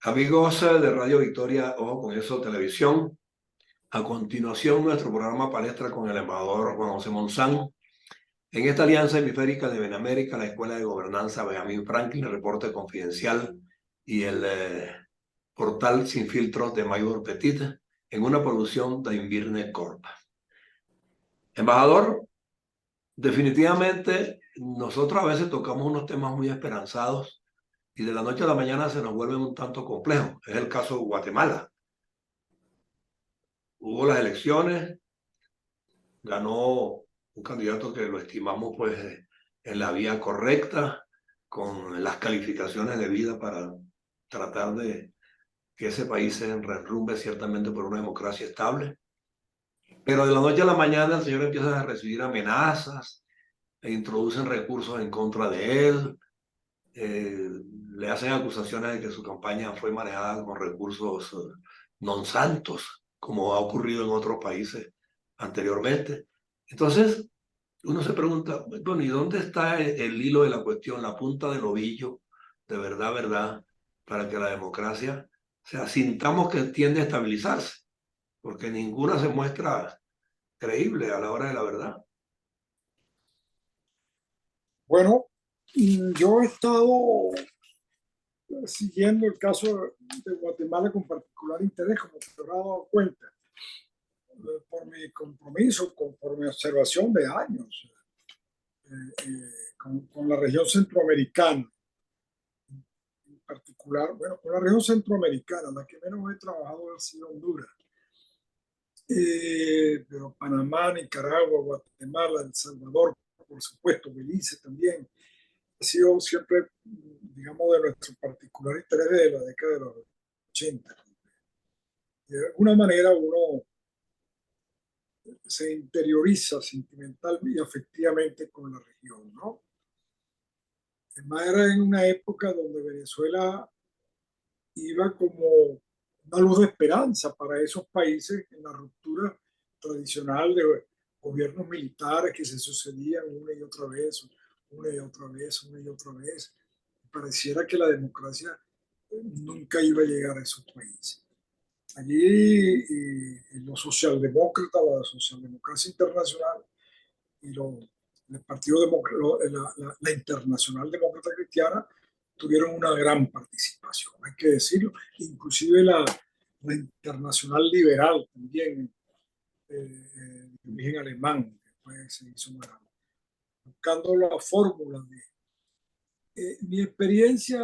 Amigos de Radio Victoria, ojo con eso, televisión. A continuación, nuestro programa Palestra con el embajador Juan José Monzán. En esta alianza hemisférica de Benamérica, la Escuela de Gobernanza Benjamin Franklin, el reporte confidencial y el portal Sin Filtros de Mayor Petit, en una producción de Invirne Corp. Embajador, definitivamente nosotros a veces tocamos unos temas muy esperanzados y de la noche a la mañana se nos vuelven un tanto complejos. Es el caso de Guatemala. Hubo las elecciones, ganó un candidato que lo estimamos pues en la vía correcta, con las calificaciones debidas para tratar de que ese país se enrumbe ciertamente por una democracia estable. Pero de la noche a la mañana el señor empieza a recibir amenazas e introducen recursos en contra de él, le hacen acusaciones de que su campaña fue manejada con recursos non santos, como ha ocurrido en otros países anteriormente. Entonces, uno se pregunta, bueno, ¿y dónde está el hilo de la cuestión, la punta del ovillo, de verdad, verdad, para que la democracia, o sea, sintamos que tiende a estabilizarse? Porque ninguna se muestra creíble a la hora de la verdad. Bueno, yo he estado siguiendo el caso de Guatemala con particular interés, como te habrás dado cuenta, por mi compromiso, por mi observación de años con la región centroamericana. En particular, bueno, con la región centroamericana, la que menos he trabajado ha sido Honduras. Pero Panamá, Nicaragua, Guatemala, El Salvador, por supuesto, Belice también, ha sido siempre, digamos, de nuestro particular interés de la década de los 80. De alguna manera uno se interioriza sentimental y afectivamente con la región, ¿no? Además era en una época donde Venezuela iba como una luz de esperanza para esos países en la ruptura tradicional de gobiernos militares que se sucedían una y otra vez, una y otra vez, una y otra vez. Pareciera que la democracia nunca iba a llegar a esos países. Allí los socialdemócratas, la socialdemocracia internacional y el Partido la Internacional Demócrata Cristiana tuvieron una gran participación, hay que decirlo, inclusive la Internacional Liberal también, de origen alemán, que después se hizo más grande, buscando la fórmula de mi experiencia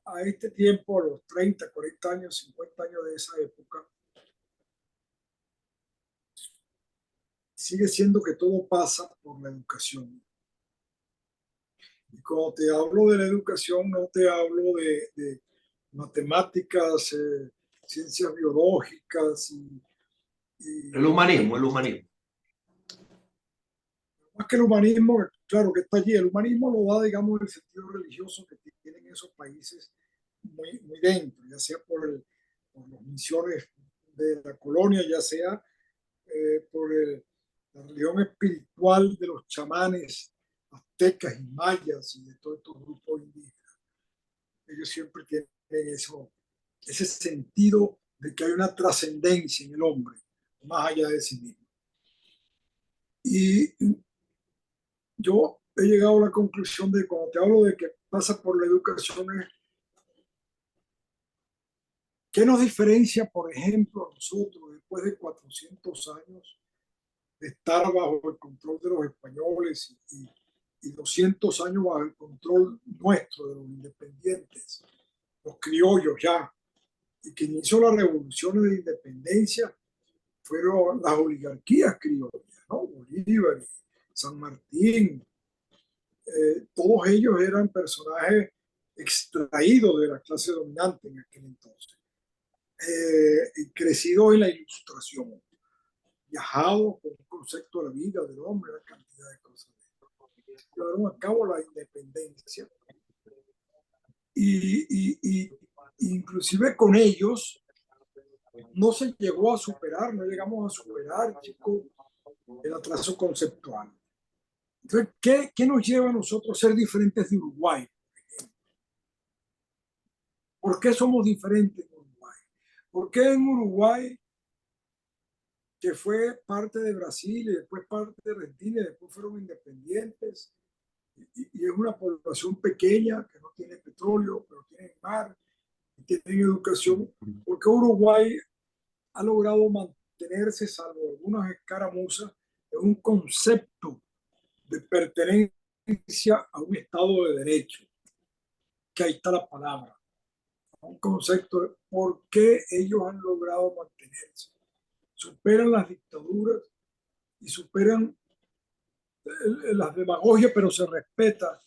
a este tiempo, a los 30, 40 años, 50 años de esa época, sigue siendo que todo pasa por la educación. Y cuando te hablo de la educación, no te hablo de matemáticas, ciencias biológicas El humanismo, el humanismo. más que el humanismo, claro que está allí. El humanismo lo da, digamos, el sentido religioso que tienen esos países muy, muy dentro, ya sea por las misiones de la colonia, ya sea por la religión espiritual de los chamanes aztecas y mayas y de todos estos grupos indígenas. Ellos siempre tienen ese sentido de que hay una trascendencia en el hombre, más allá de sí mismo. Y yo he llegado a la conclusión de cuando te hablo de que pasa por la educación, ¿qué nos diferencia, por ejemplo, a nosotros después de 400 años de estar bajo el control de los españoles y 200 años bajo el control nuestro de los independientes, los criollos ya, y que inició las revoluciones de independencia fueron las oligarquías criollas, ¿no? Bolívar, San Martín, todos ellos eran personajes extraídos de la clase dominante en aquel entonces, crecidos en la ilustración, viajados con un concepto de la vida, del hombre, la cantidad de cosas. Llevaron a cabo la independencia y inclusive con ellos no se llegó a superar, no llegamos a superar, chicos, el atraso conceptual. Entonces, ¿qué nos lleva a nosotros a ser diferentes de Uruguay? ¿Por qué somos diferentes en Uruguay? ¿Por qué en Uruguay, que fue parte de Brasil y después parte de Argentina y después fueron independientes, y es una población pequeña que no tiene petróleo, pero tiene mar y tiene educación, ¿por qué Uruguay ha logrado mantenerse, salvo algunas escaramuzas, en un concepto de pertenencia a un Estado de Derecho? Que ahí está la palabra. Un concepto de por qué ellos han logrado mantenerse. Superan las dictaduras y superan las demagogias, pero se respeta.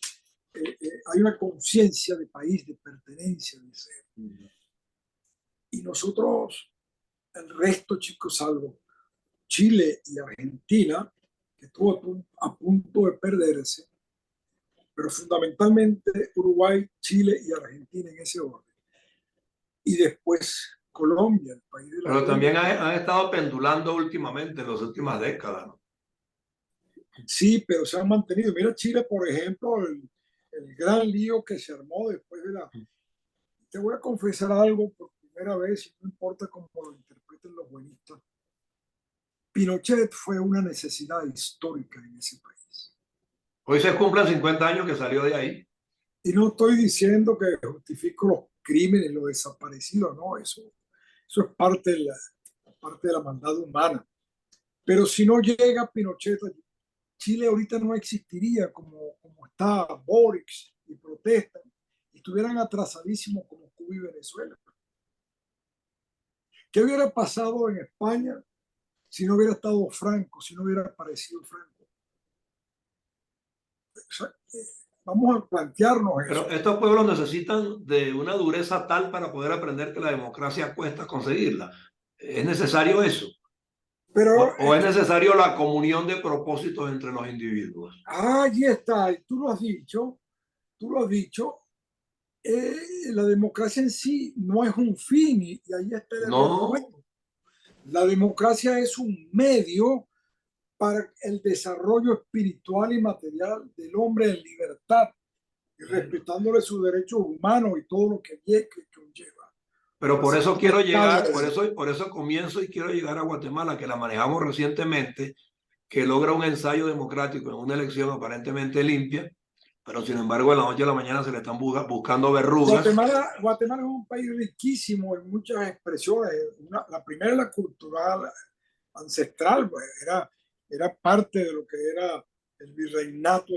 Hay una conciencia de país, de pertenencia, de ser. Y nosotros, el resto, chicos, salvo Chile y Argentina, que estuvo a punto de perderse, pero fundamentalmente Uruguay, Chile y Argentina en ese orden. Y después Colombia, el país de la Pero ley. también han estado pendulando últimamente, en las últimas décadas, ¿no? Sí, pero se han mantenido. Mira Chile, por ejemplo, el gran lío que se armó después de la... Te voy a confesar algo por primera vez, y no importa cómo lo interpreten los buenistas. Pinochet fue una necesidad histórica en ese país. Hoy se cumplen 50 años que salió de ahí. Y no estoy diciendo que justifico los crímenes, los desaparecidos, no, eso es parte de la maldad humana. Pero si no llega Pinochet, Chile ahorita no existiría como está Boric y protestan, y estuvieran atrasadísimos como Cuba y Venezuela. ¿Qué hubiera pasado en España si no hubiera estado Franco, si no hubiera aparecido Franco? O sea, vamos a plantearnos eso. Pero estos pueblos necesitan de una dureza tal para poder aprender que la democracia cuesta conseguirla. ¿Es necesario eso? Pero ¿O es necesario la comunión de propósitos entre los individuos? allí está, y tú lo has dicho, la democracia en sí no es un fin, y ahí está el error No, nuestro. La democracia es un medio para el desarrollo espiritual y material del hombre en libertad y respetándole sus derechos humanos y todo lo que conlleva. pero por Así eso que quiero está llegar, eso. por eso comienzo y quiero llegar a Guatemala, que la manejamos recientemente, que logra un ensayo democrático en una elección aparentemente limpia, pero sin embargo en la noche a la mañana se le están buscando verrugas. Guatemala es un país riquísimo en muchas expresiones. La primera es la cultural ancestral, pues, era parte de lo que era el virreinato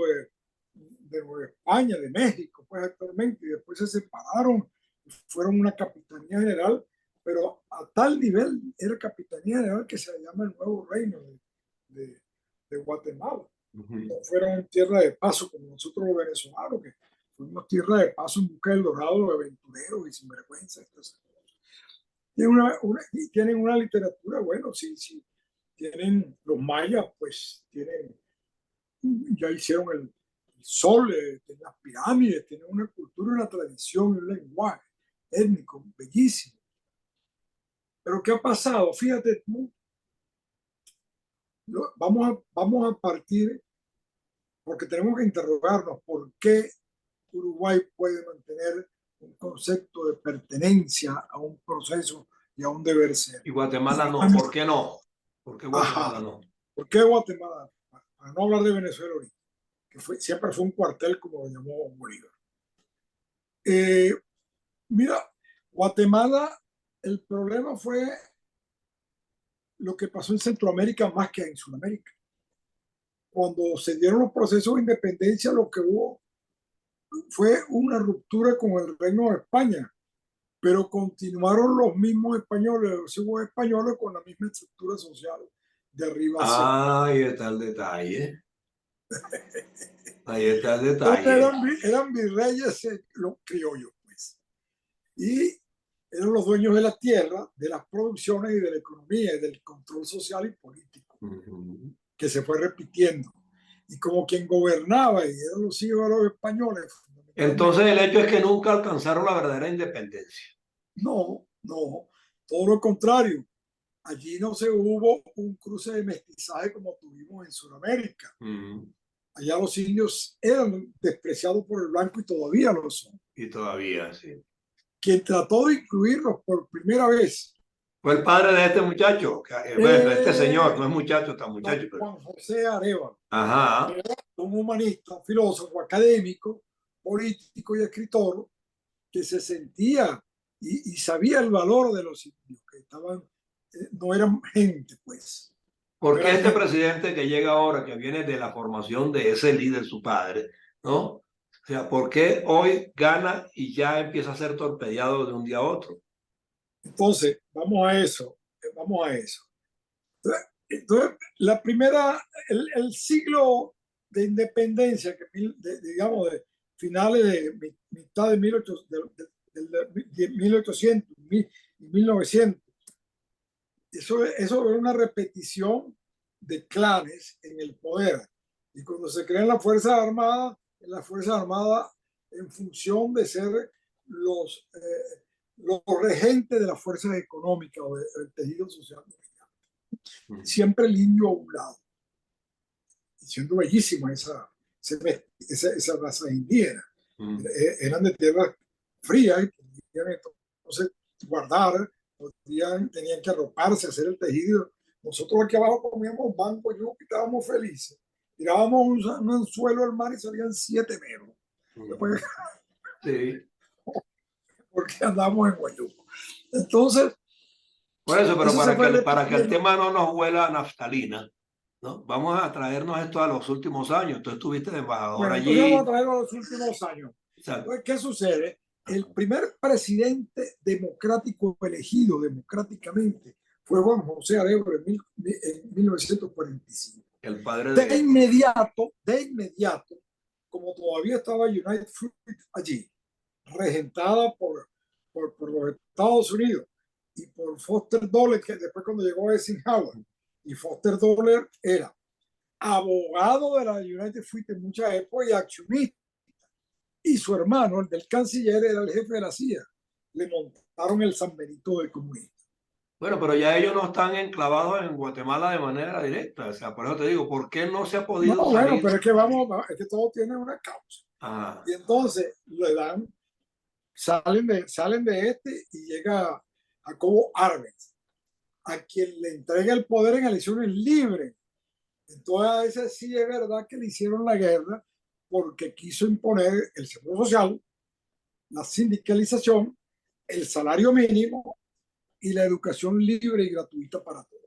de Nueva España, de México, pues actualmente, y después se separaron, fueron una capitanía general, pero a tal nivel era capitanía general que se llama el nuevo reino de, de Guatemala. No fueron tierra de paso como nosotros los venezolanos, que fuimos tierra de paso en busca del dorado de aventureros y sinvergüenza. Tienen una literatura, bueno, sí, tienen los mayas, pues tienen, ya hicieron el sol, tienen las pirámides, tienen una cultura, una tradición, un lenguaje étnico bellísimo. Pero ¿qué ha pasado? Fíjate tú, vamos a partir, porque tenemos que interrogarnos por qué Uruguay puede mantener un concepto de pertenencia a un proceso y a un deber ser. Y Guatemala no. ¿Por qué no? ¿Por qué Guatemala Ajá. no? ¿Por qué Guatemala? Para no hablar de Venezuela ahorita, que siempre fue un cuartel, como lo llamó Bolívar. Eh, Mira, Guatemala, el problema fue lo que pasó en Centroamérica más que en Sudamérica. Cuando se dieron los procesos de independencia, lo que hubo fue una ruptura con el Reino de España, pero continuaron los mismos españoles, los españoles con la misma estructura social de arriba hacia abajo. Ahí está el detalle. Ahí está el Entonces detalle. eran virreyes los criollos, pues. Y eran los dueños de la tierra, de las producciones y de la economía y del control social y político, que se fue repitiendo. Y como quien gobernaba y eran los hijos de los españoles, Entonces fundamentalmente, el hecho es que nunca alcanzaron la verdadera independencia. no, todo lo contrario. Allí no se hubo un cruce de mestizaje como tuvimos en Sudamérica. Allá los indios eran despreciados por el blanco y todavía lo son. Y todavía, sí. quien trató de incluirlos por primera vez. Fue el padre de este muchacho, bueno, este señor, no es muchacho, tan muchacho, pero... Juan José Arevalo. Ajá. Un humanista, un filósofo, académico, político y escritor que se sentía y sabía el valor de los indios, que estaban, no eran gente, pues. ¿Por No qué eran este gente. presidente que llega ahora, que viene de la formación de ese líder, su padre, ¿no? O sea, ¿por qué hoy gana y ya empieza a ser torpedeado de un día a otro? Entonces, vamos a eso, vamos a eso. Entonces, la primera, el siglo de independencia, que digamos, de finales de mitad de 1800 y 1900, eso es una repetición de clanes en el poder. Y cuando se crean las Fuerzas Armadas en función de ser los regentes de las fuerzas económicas o del tejido social. Siempre el indio a un lado. Y siendo bellísima esa raza indígena. Eran de tierras frías y podían entonces guardar, tenían que arroparse, hacer el tejido. Nosotros aquí abajo comíamos banco y yuca y estábamos felices. Tirábamos un anzuelo al mar y salían 7 meros. Después, sí. porque andábamos en Guayuco. Entonces, por eso, pero para que el tema no nos huela a naftalina, ¿no? Vamos a traernos esto a los últimos años. Tú estuviste de embajador bueno, allí. entonces vamos a traerlo a los últimos años. Entonces, ¿qué sucede? El primer presidente democrático elegido democráticamente fue Juan José Arevalo en 1945. El padre de inmediato, como todavía estaba United Fruit allí, regentada por los Estados Unidos y por Foster Dole, que después cuando llegó Eisenhower, y Foster Dole era abogado de la United Fruit en muchas épocas y accionista, y su hermano, el del canciller, era el jefe de la CIA. Le montaron el San Benito del comunismo. Bueno, pero ya ellos no están enclavados en Guatemala de manera directa. O sea, por eso te digo, ¿por qué no se ha podido No, bueno, salir? pero es que todo tiene una causa. Ah. Y entonces le dan, salen de este y llega Jacobo Arbenz, a quien le entrega el poder en elecciones libres. Entonces, ese sí es verdad que le hicieron la guerra porque quiso imponer el seguro social, la sindicalización, el salario mínimo y la educación libre y gratuita para todos.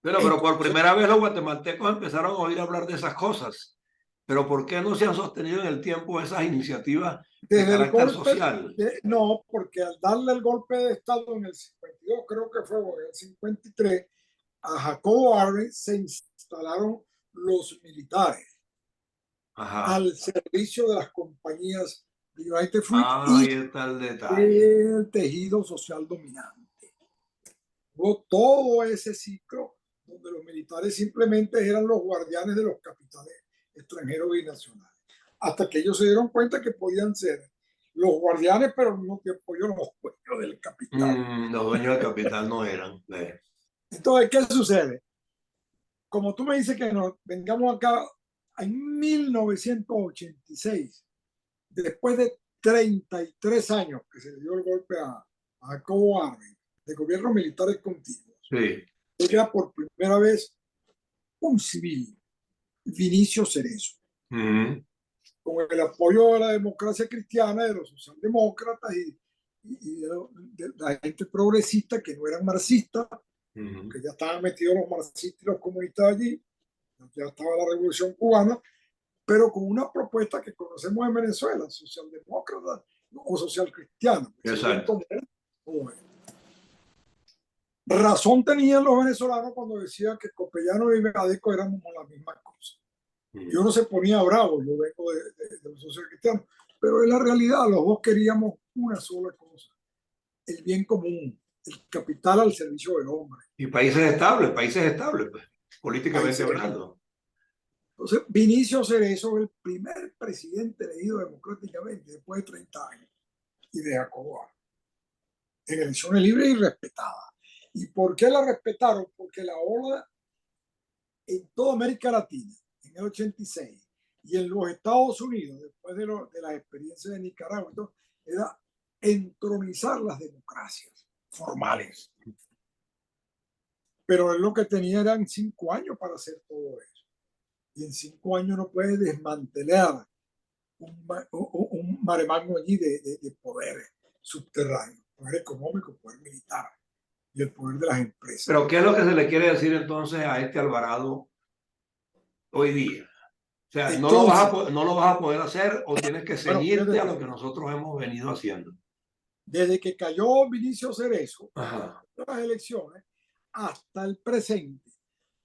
Pero por primera vez los guatemaltecos empezaron a oír hablar de esas cosas. Pero ¿por qué no se han sostenido en el tiempo esas iniciativas de carácter social? No, porque al darle el golpe de Estado en el 52, creo que fue, o en el 53, a Jacobo Arbenz se instalaron los militares. Ajá. Al servicio de las compañías de United Fruit ahí está el detalle. El tejido social dominante. Hubo todo ese ciclo donde los militares simplemente eran los guardianes de los capitales extranjeros y nacionales. Hasta que ellos se dieron cuenta que podían ser los guardianes, pero al mismo tiempo ellos los dueños del capital. Los dueños del capital no eran. Entonces, ¿qué sucede? Como tú me dices que nos vengamos acá en 1986, después de 33 años que se dio el golpe a Jacobo Arbenz, de gobiernos militares continuos, sí. llega por primera vez un civil, Vinicio Cerezo, con el apoyo de la democracia cristiana, de los socialdemócratas y de la gente progresista que no eran marxistas, que ya estaban metidos los marxistas y los comunistas allí, ya estaba la revolución cubana, pero con una propuesta que conocemos en Venezuela, socialdemócrata o social cristiana. Exacto. Razón tenían los venezolanos cuando decían que Copellano y Vegadeco éramos la misma cosa. Yo no se ponía bravo, yo vengo de los social cristianos, pero en la realidad los dos queríamos una sola cosa, el bien común, el capital al servicio del hombre. Y países estables, pues, políticamente hablando. Entonces, Vinicio Cerezo es el primer presidente elegido democráticamente después de 30 años y de Jacobo Arbenz, en elecciones libres y respetadas. ¿Y por qué la respetaron? Porque la ola en toda América Latina, en el 86, y en los Estados Unidos, después de las experiencias de Nicaragua, era entronizar las democracias formales. Pero él lo que tenía eran 5 años para hacer todo eso. Y en 5 años no puede desmantelar un maremagno allí de poderes subterráneos, poder económico, poder militar y el poder de las empresas. Pero ¿qué es lo que se le quiere decir entonces a este Alvarado hoy día? O sea, Entonces, no lo vas a poder hacer o tienes que bueno, ceñirte a lo que nosotros hemos venido haciendo. desde que cayó Vinicio Cerezo, Ajá. las elecciones, hasta el presente,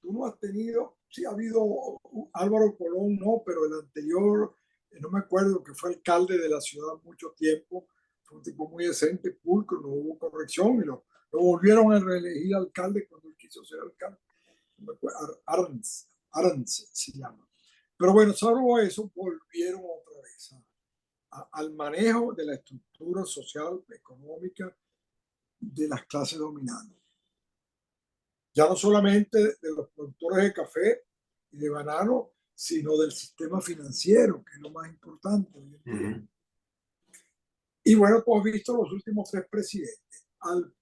tú no has tenido, sí ha habido Álvaro Colón, no, pero el anterior, no me acuerdo, que fue alcalde de la ciudad mucho tiempo, fue un tipo muy decente, pulcro, no hubo corrección y lo volvieron a reelegir alcalde cuando él quiso ser alcalde. No me acuerdo, Arns se llama. Pero bueno, salvo eso, volvieron otra vez al manejo de la estructura social, económica de las clases dominantes. Ya no solamente de los productores de café y de banano, sino del sistema financiero, que es lo más importante. Y bueno, tú has visto los últimos 3 presidentes, al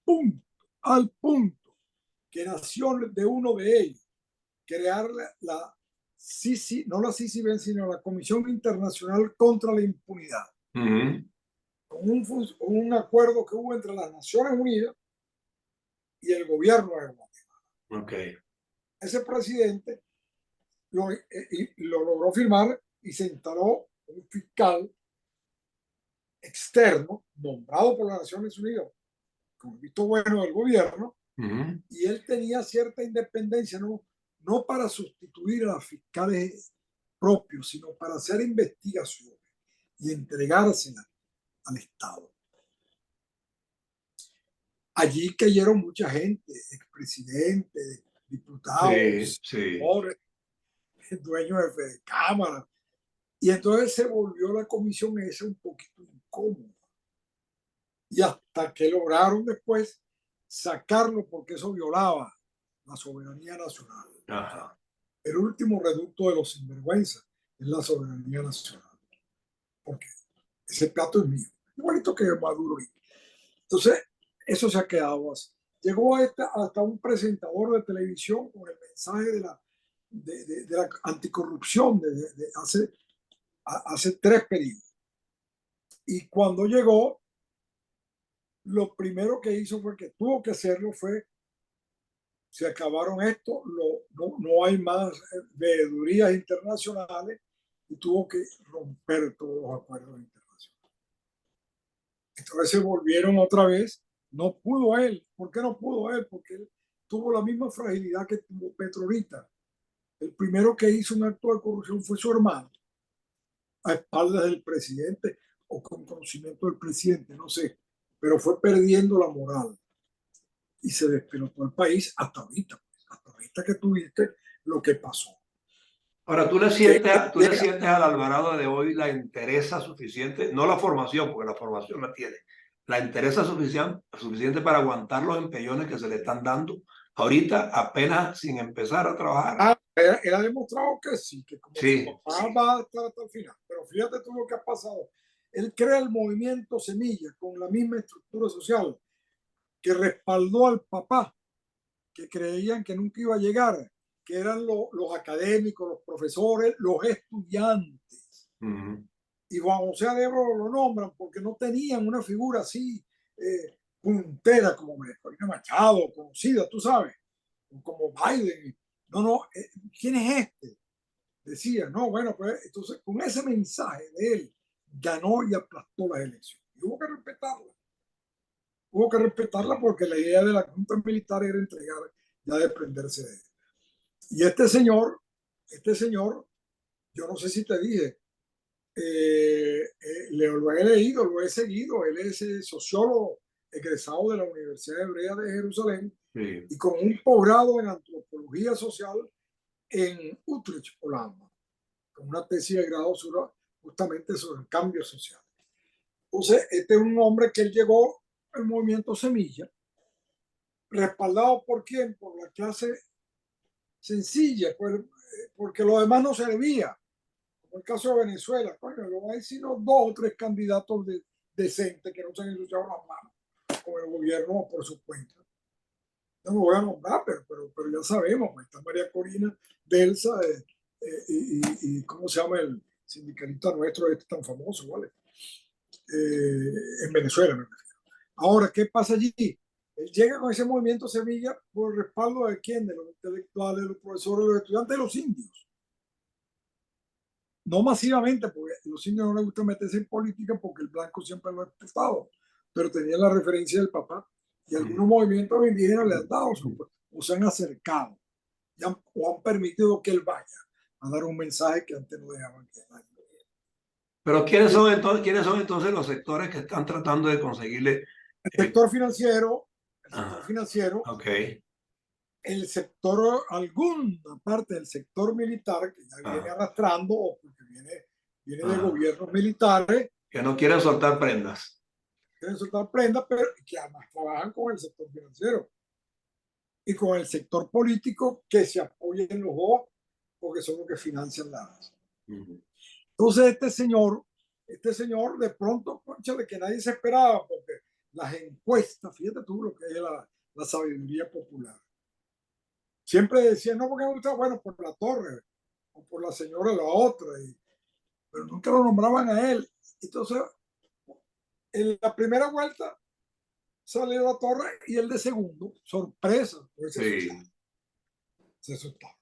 punto que nació de uno de ellos crear la CICI, no la CICIB, sino la Comisión Internacional contra la Impunidad, con un acuerdo que hubo entre las Naciones Unidas y el gobierno de Guatemala. Okay. Ese presidente lo logró firmar y se instaló un fiscal externo nombrado por las Naciones Unidas con el visto bueno del gobierno, y él tenía cierta independencia, no para sustituir a los fiscales propios, sino para hacer investigaciones y entregárselas al Estado. Allí cayeron mucha gente, expresidentes, diputados, senadores, dueños de cámara. Y entonces se volvió la comisión esa un poquito incómoda. Y hasta que lograron después sacarlo porque eso violaba la soberanía nacional. Ajá. El último reducto de los sinvergüenzas es la soberanía nacional. Porque ese plato es mío. Igualito que Maduro. Entonces, eso se ha quedado así. Llegó hasta un presentador de televisión con el mensaje de la anticorrupción de hace 3 periodos. Y cuando llegó, lo primero que hizo fue que tuvo que hacerlo fue, se acabaron esto, no hay más veedurías internacionales y tuvo que romper todos los acuerdos internacionales. Entonces se volvieron otra vez, no pudo él. ¿Por qué no pudo él? Porque él tuvo la misma fragilidad que tuvo Petrolita. El primero que hizo un acto de corrupción fue su hermano, a espaldas del presidente o con conocimiento del presidente, no sé, pero fue perdiendo la moral y se despelotó el país hasta ahorita que tuviste lo que pasó. Ahora, ¿tú le sientes al Alvarado de hoy la interesa suficiente? No la formación, porque la formación la tiene. La interesa suficiente para aguantar los empellones que se le están dando ahorita, apenas sin empezar a trabajar. Él ha demostrado que sí, que como su papá va a estar hasta el final. Pero fíjate tú lo que ha pasado. Él crea el movimiento Semilla con la misma estructura social que respaldó al papá, que creían que nunca iba a llegar, que eran los académicos, los profesores, los estudiantes. Y Juan José Arebro lo nombran porque no tenían una figura así puntera como Corina Machado, conocida, tú sabes, como Biden. No, ¿quién es este? Decía, no, bueno, pues entonces con ese mensaje de él ganó y aplastó las elecciones. Y hubo que respetarla. Hubo que respetarla porque la idea de la Junta Militar era entregar, ya desprenderse de él. Y este señor, yo no sé si te dije, lo he leído, lo he seguido, él es sociólogo egresado de la Universidad Hebrea de Jerusalén y con un posgrado en antropología social en Utrecht, Holanda, con una tesis de grado justamente sobre el cambio social. Entonces, este es un hombre que él llegó al movimiento Semilla, respaldado por quién, por la clase sencilla, porque lo demás no servía. Como el caso de Venezuela, coño, no hay sino 2 o 3 candidatos de decentes que no se han ensuciado las manos con el gobierno por su cuenta. No me voy a nombrar, pero ya sabemos, pues, está María Corina Delsa ¿cómo se llama el sindicalista nuestro este tan famoso, ¿vale? En Venezuela, me refiero. Ahora, ¿qué pasa allí? Él llega con ese movimiento Semilla por el respaldo de quién, de los intelectuales, de los profesores, de los estudiantes, de los indios. No masivamente, porque a los indios no les gusta meterse en política porque el blanco siempre lo ha explotado, pero tenía la referencia del papá y algunos movimientos indígenas le han dado o se han acercado o han permitido que él vaya a dar un mensaje que antes no dejaban que nadie. Pero ¿quiénes son entonces los sectores que están tratando de conseguirle? El sector financiero, Ok. el sector, alguna parte del sector militar que ya viene arrastrando o porque viene de gobiernos militares. Que no quieren soltar prendas. Quieren soltar prendas, pero que además trabajan con el sector financiero y con el sector político que se apoyen los dos porque son los que financian las. Entonces este señor de pronto, conchale, que nadie se esperaba porque las encuestas, fíjate tú lo que es la sabiduría popular. Siempre decían, no, porque me gusta, bueno, por la torre o por la señora la otra, pero nunca lo nombraban a él. Entonces, en la primera vuelta salió la torre y el de segundo, sorpresa, pues se asustaron.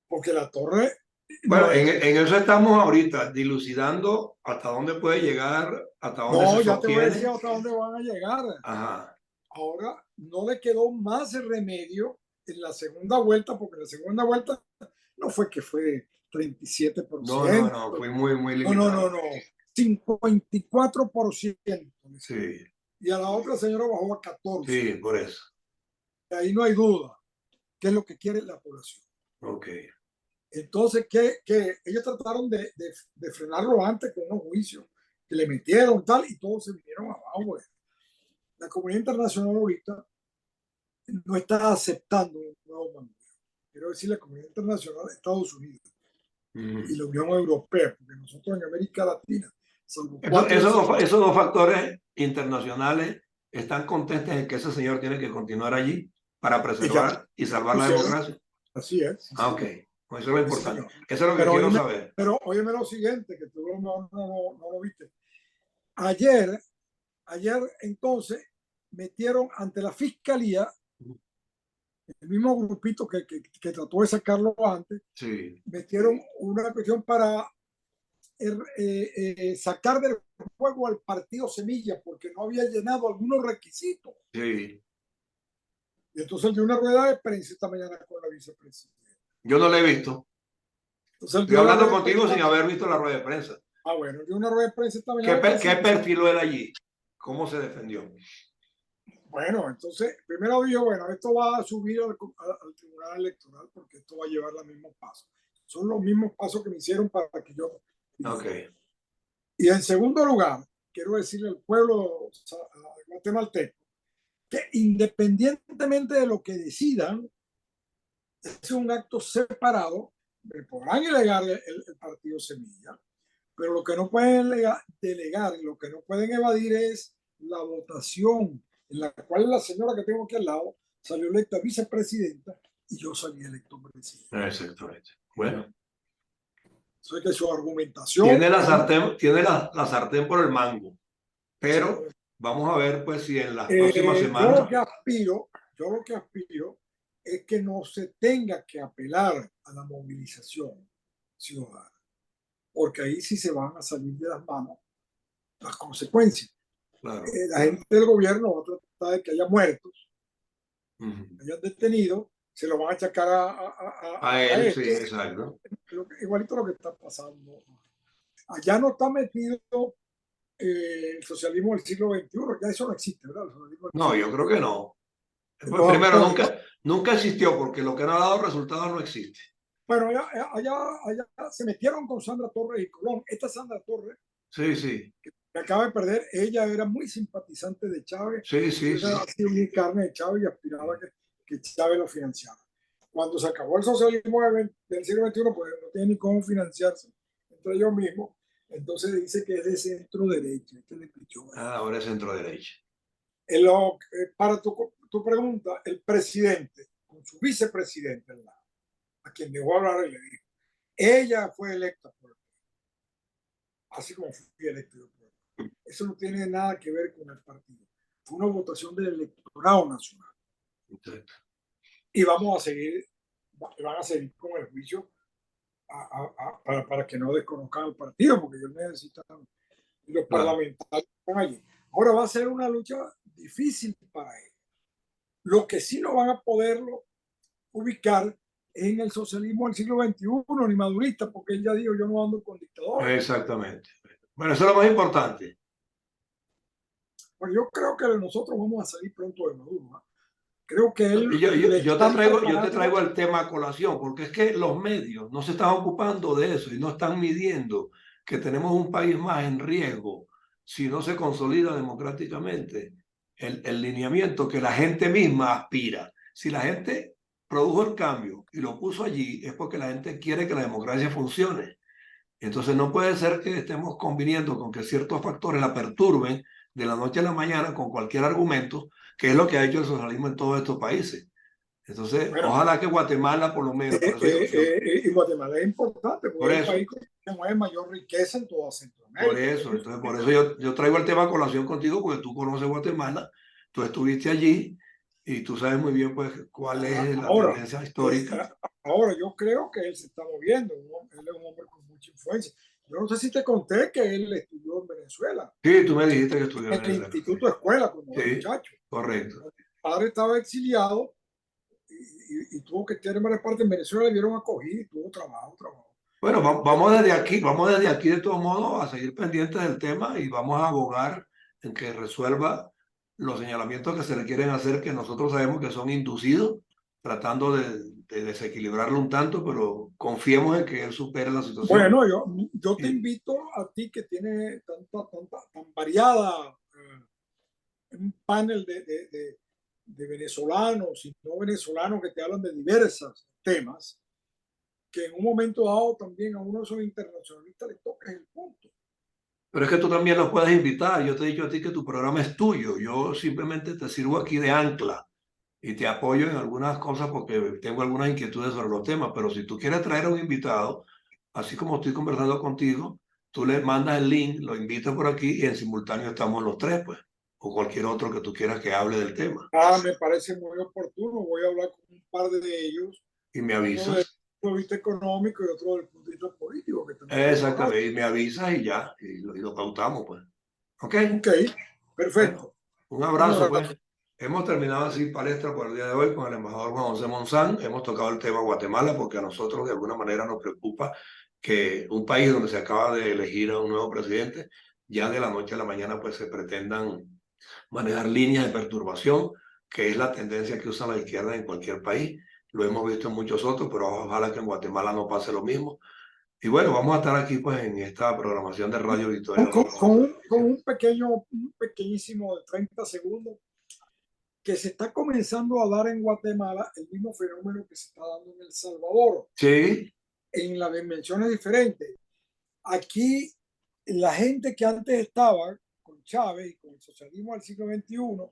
Porque la torre. Bueno, no en eso estamos ahorita, dilucidando hasta dónde puede llegar, hasta dónde se sostiene. No, ya te voy a decir hasta dónde van a llegar. Ajá. Ahora no le quedó más remedio en la segunda vuelta, porque en la segunda vuelta no fue que fue 37%. No, fue muy limitado. No, 54%. Sí. Y a la otra señora bajó a 14%. Sí, por eso. Ahí no hay duda. ¿Qué es lo que quiere la población? Ok. Entonces, que ellos trataron de frenarlo antes con unos juicios que le metieron tal y todos se vinieron abajo. Pues. La comunidad internacional ahorita no está aceptando un nuevo manual. Quiero decir, la comunidad internacional, Estados Unidos y la Unión Europea, porque nosotros en América Latina, salvo esos dos factores internacionales están contentos en que ese señor tiene que continuar allí para preservar y salvar la democracia. Así es. Sí, ok, pues eso es lo importante. Eso es lo que quiero saber. Pero óyeme lo siguiente, que tú no lo viste. Ayer entonces metieron ante la fiscalía el mismo grupito que trató de sacarlo antes, sí. Metieron una cuestión para sacar del juego al partido Semilla porque no había llenado algunos requisitos. Sí. Y entonces dio una rueda de prensa esta mañana con la vicepresidenta. Yo no la he visto. Entonces, estoy hablando contigo sin haber visto la rueda de prensa. Ah, bueno, dio una rueda de prensa esta mañana. ¿Qué perfiló él allí? ¿Cómo se defendió? Bueno, entonces, primero dijo, bueno, esto va a subir al Tribunal Electoral porque esto va a llevar los mismos pasos. Son los mismos pasos que me hicieron para que yo. Ok. Y en segundo lugar, quiero decirle al pueblo guatemalteco que independientemente de lo que decidan, es un acto separado, me podrán delegar el partido Semilla, pero lo que no pueden delegar y lo que no pueden evadir es la votación en la cual la señora que tengo aquí al lado salió electa vicepresidenta y yo salí electo presidente. Exactamente. Bueno. Eso que su argumentación. Tiene la sartén por el mango, pero vamos a ver pues si en las próximas semanas. Yo lo que aspiro es que no se tenga que apelar a la movilización ciudadana, porque ahí sí se van a salir de las manos las consecuencias. Claro. La gente del gobierno va a tratar de que haya muertos, hayan detenidos, se lo van a achacar a él. Sí, exacto. Igualito lo que está pasando. Allá no está metido el socialismo del siglo XXI, ya eso no existe, ¿verdad? No, yo creo que no. Primero, nunca existió porque lo que no ha dado resultados no existe. Bueno, allá se metieron con Sandra Torres y Colón. Esta Sandra Torres, sí. que acaba de perder, ella era muy simpatizante de Chávez. Sí. Era así un carne de Chávez y aspiraba que Chávez lo financiara. Cuando se acabó el socialismo del siglo XXI, pues no tiene ni cómo financiarse entre ellos mismos. Entonces dice que es de centro derecha. Este le pichó. Ahora es centro derecha. Para tu pregunta, el presidente, con su vicepresidente, a quien dejó hablar y le dijo, ella fue electa por el pueblo, así como fui electo yo por el pueblo. Eso no tiene nada que ver con el partido. Fue una votación del electorado nacional. Exacto. Y vamos a seguir, van a seguir con el juicio para que no desconozcan el partido, porque ellos necesitan, los parlamentarios están allí. Ahora va a ser una lucha difícil para ellos. Lo que sí no van a poderlo ubicar es en el socialismo del siglo XXI, ni madurista, porque él ya dijo, yo no ando con dictadores. Exactamente. Bueno, eso es lo más importante. Pues yo creo que nosotros vamos a salir pronto de Maduro, ¿no? Creo que él yo te traigo el tema a colación, porque es que los medios no se están ocupando de eso y no están midiendo que tenemos un país más en riesgo si no se consolida democráticamente el lineamiento que la gente misma aspira. Si la gente produjo el cambio y lo puso allí, es porque la gente quiere que la democracia funcione. Entonces no puede ser que estemos conviniendo con que ciertos factores la perturben de la noche a la mañana con cualquier argumento, que es lo que ha hecho el socialismo en todos estos países. Entonces, bueno, ojalá que Guatemala, por lo menos, por eso, y Guatemala es importante, porque por es el eso, país que mueve mayor riqueza en toda por Centroamérica. eso, entonces, por eso yo traigo el tema a colación contigo, porque tú conoces Guatemala, tú estuviste allí y tú sabes muy bien pues cuál es la Ahora, tendencia histórica. ahora, yo creo que él se está moviendo, ¿no? Él es un hombre con mucha influencia. Yo no sé si te conté que él estudió en Venezuela, Sí, tú me dijiste que estudió en en el Venezuela. Instituto de Escuela, cuando era Sí, muchacho. correcto. El padre estaba exiliado y tuvo que tener varias partes en Venezuela, le dieron acogida y tuvo trabajo. Bueno, vamos desde aquí de todos modos a seguir pendientes del tema y vamos a abogar en que resuelva los señalamientos que se le quieren hacer, que nosotros sabemos que son inducidos, tratando de desequilibrarlo un tanto, pero confiemos en que él supere la situación. Bueno, yo te Y, invito a ti que tiene tan variada, un panel de venezolanos y no venezolanos que te hablan de diversos temas, que en un momento dado también a uno de esos internacionalistas le toques el punto. pero es que tú también los puedes invitar. Yo te he dicho a ti que tu programa es tuyo. Yo simplemente te sirvo aquí de ancla y te apoyo en algunas cosas porque tengo algunas inquietudes sobre los temas, pero si tú quieres traer a un invitado, así como estoy conversando contigo, tú le mandas el link, lo invitas por aquí y en simultáneo estamos los tres, pues, o cualquier otro que tú quieras que hable del tema. Me parece muy oportuno. Voy a hablar con un par de ellos, Y me uno desde el avisas. punto de vista económico y otro desde el punto de vista político, que también lo conozco. Exactamente, y me avisas y ya, y lo pautamos, pues. ¿Ok? Ok, Bueno, perfecto. un Un abrazo, pues. abrazo. Hemos terminado así palestra por el día de hoy con el embajador Juan José Monzán. Hemos tocado el tema Guatemala porque a nosotros de alguna manera nos preocupa que un país donde se acaba de elegir a un nuevo presidente, ya de la noche a la mañana pues se pretendan manejar líneas de perturbación, que es la tendencia que usa la izquierda en cualquier país. Lo hemos visto en muchos otros, pero ojalá que en Guatemala no pase lo mismo. Y bueno, vamos a estar aquí pues en esta programación de Radio Victoria. Con un pequeñísimo de 30 segundos, que se está comenzando a dar en Guatemala el mismo fenómeno que se está dando en El Salvador, Sí, en las dimensiones diferentes. Aquí, la gente que antes estaba con Chávez y con el socialismo del siglo XXI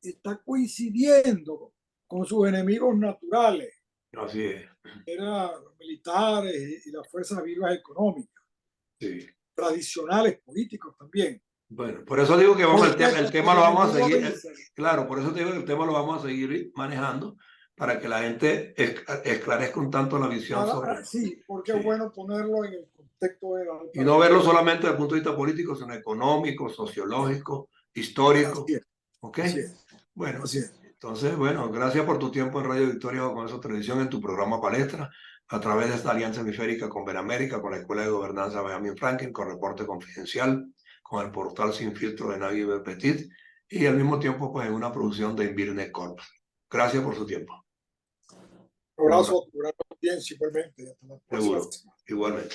está coincidiendo con sus enemigos naturales, así es. que eran los militares y las fuerzas vivas económicas, Sí. tradicionales, políticos también. Bueno, por eso digo que vamos, ¿Por qué? el Porque tema el lo vamos a enemigo seguir, dice, claro, por eso te digo que el tema lo vamos a seguir manejando para que la gente esclarezca un tanto la visión sobre. sí, porque Sí. es bueno ponerlo en el contexto de la Y alta no verlo región. solamente desde el punto de vista político, sino económico, sociológico, histórico. Así es, ¿Ok? así es, Bueno, así es. entonces, bueno, gracias por tu tiempo en Radio Victoria o con esa televisión en tu programa Palestra, a través de esta alianza hemisférica con Benamérica, con la Escuela de Gobernanza Benjamin Franklin, con Reporte Confidencial, con el portal Sin Filtro de Nagui Petit y al mismo tiempo pues en una producción de Invirne Corp. Gracias por su tiempo. Un abrazo a tu gran audiencia igualmente. Hasta la próxima Seguro, semana. igualmente.